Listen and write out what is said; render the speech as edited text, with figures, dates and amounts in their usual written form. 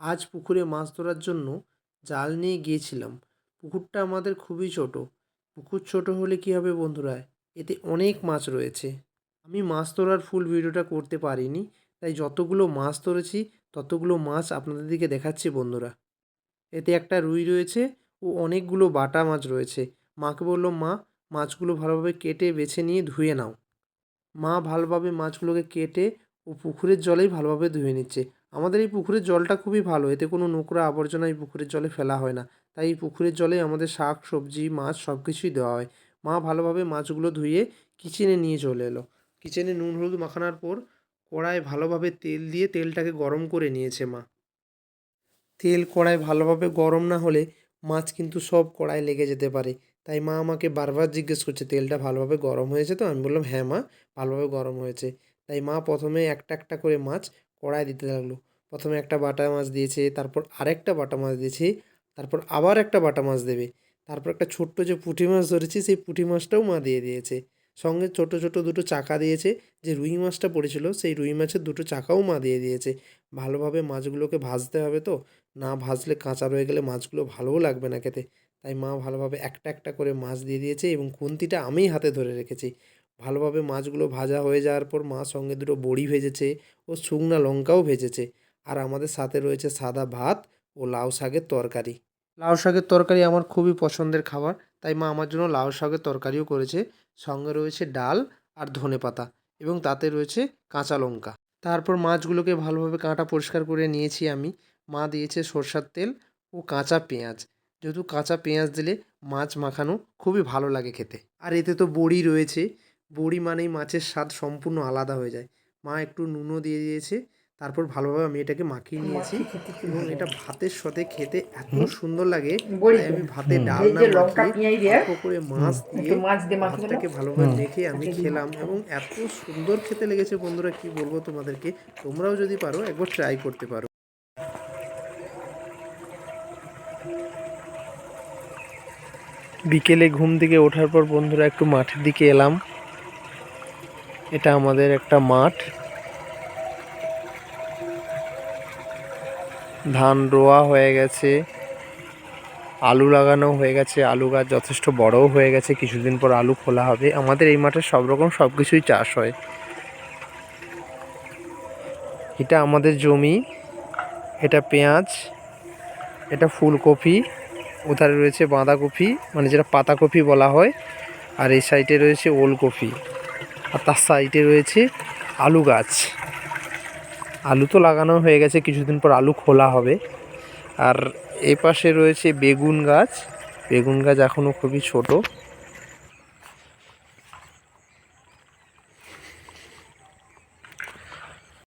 আজ পুকুরে মাছ ধরার জন্য জাল নিয়ে গিয়েছিলাম। পুকুরটা আমাদের খুবই ছোট। পুকুর ছোট হলে কী হবে বন্ধুরা, এতে অনেক মাছ রয়েছে। আমি মাছ ধরার ফুল ভিডিওটা করতে পারিনি, তাই যতগুলো মাছ ধরেছি ততগুলো মাছ আপনাদেরকে দেখাচ্ছি বন্ধুরা। এতে একটা রুই রয়েছে ও অনেকগুলো বাটা মাছ রয়েছে। মাকে বললাম, মা, মাছগুলো ভালোভাবে কেটে বেছে নিয়ে ধুয়ে নাও। মা ভালোভাবে মাছগুলোকে কেটে ও পুকুরের জলেই ভালোভাবে ধুয়ে নিচ্ছে। আমাদের এই পুকুরের জলটা খুবই ভালো, এতে কোনো নোংরা আবর্জনা এই পুকুরের জলে ফেলা হয় না। তাই এই পুকুরের জলেই আমাদের শাক সবজি মাছ সব কিছুই দেওয়া হয়। মা ভালোভাবে মাছগুলো ধুয়ে কিচেনে নিয়ে চলে এলো। কিচেনে নুন হলুদ মাখানোর পর কড়ায় ভালোভাবে তেল দিয়ে তেলটাকে গরম করে নিয়েছে মা। তেল কড়ায় ভালোভাবে গরম না হলে মাছ কিন্তু সব কড়ায় লেগে যেতে পারে। তাই মা আমাকে বারবার জিজ্ঞেস করছে, তেলটা ভালোভাবে গরম হয়েছে তো? আমি বললাম, হ্যাঁ মা, ভালোভাবে গরম হয়েছে। তাই মা প্রথমে একটা একটা করে মাছ কড়ায় দিতে লাগলো। প্রথমে একটা বাটা মাছ দিয়েছে, তারপর আরেকটা বাটা মাছ দিয়েছে, তারপর আবার একটা বাটা মাছ দেবে। তারপর একটা ছোট্ট যে পুঁটি মাছ ধরেছি সেই পুঁটি মাছটাও মা দিয়ে দিয়েছে। সঙ্গে ছোট ছোট দুটো চাকা দিয়েছে। যে রুই মাছটা পড়েছিল সেই রুই মাছের দুটো চাকাও মা দিয়ে দিয়েছে। ভালোভাবে মাছগুলোকে ভাজতে হবে তো, না ভাজলে কাঁচা রয়ে গেলে মাছগুলো ভালোও লাগবে না খেতে। তাই মা ভালোভাবে একটা একটা করে মাছ দিয়ে দিয়েছে এবং খুন্তিটা আমিই হাতে ধরে রেখেছি। ভালোভাবে মাছগুলো ভাজা হয়ে যাওয়ার পর মা সঙ্গে দুটো বড়ি ভেজেছে ও শুকনা লঙ্কাও ভেজেছে। আর আমাদের সাথে রয়েছে সাদা ভাত ও লাউ শাকের তরকারি। লাউ শাকের তরকারি আমার খুবই পছন্দের খাবার, তাই মা আমার জন্য লাউ শাকের তরকারিও করেছে। সঙ্গে রয়েছে ডাল আর ধনেপাতা এবং তাতে রয়েছে কাঁচা লঙ্কা। তারপর মাছগুলোকে ভালোভাবে কাঁটা পরিষ্কার করে নিয়েছি আমি। মা দিয়েছে সরষের তেল ও কাঁচা পেঁয়াজ। যেহেতু কাঁচা পেঁয়াজ দিলে মাছ মাখানো খুবই ভালো লাগে খেতে। আর এতে তো বড়ি রয়েছে। বড়ি মানেই মাছের স্বাদ সম্পূর্ণ আলাদা হয়ে যায়। মা একটু নুনও দিয়ে দিয়েছে। তারপর ভালোভাবে আমি এটাকে মাখিয়ে নিয়েছি এবং এটা ভাতের সাথে খেতে এত সুন্দর লাগে। তাই আমি ভাতে ডাল না মাখিয়ে অল্প করে মাছ দিয়ে ভাতটাকে ভালোভাবে মেখে আমি খেলাম এবং এত সুন্দর খেতে লেগেছে বন্ধুরা, কি বলবো তোমাদেরকে। তোমরাও যদি পারো একবার ট্রাই করতে পারো। বিকেলে ঘুম থেকে ওঠার পর বন্ধুরা একটু মাঠের দিকে এলাম। এটা আমাদের একটা মাঠ। ধান রোয়া হয়ে গেছে, আলু লাগানো হয়ে গেছে, আলু গাছ যথেষ্ট বড়ও হয়ে গেছে, কিছুদিন পর আলু খোলা হবে। আমাদের এই মাঠে সব রকম সব কিছুই চাষ হয়। এটা আমাদের জমি, এটা পেঁয়াজ, এটা ফুলকপি, ওধারে রয়েছে বাঁধাকপি মানে যেটা পাতাকপি বলা হয়, আর এই সাইডে রয়েছে ওলকপি, আর তার সাইডে রয়েছে আলু গাছ। আলু তো লাগানো হয়ে গেছে, কিছুদিন পর আলু খোলা হবে। আর এই পাশে রয়েছে বেগুন গাছ। বেগুন গাছ এখনও খুবই ছোট।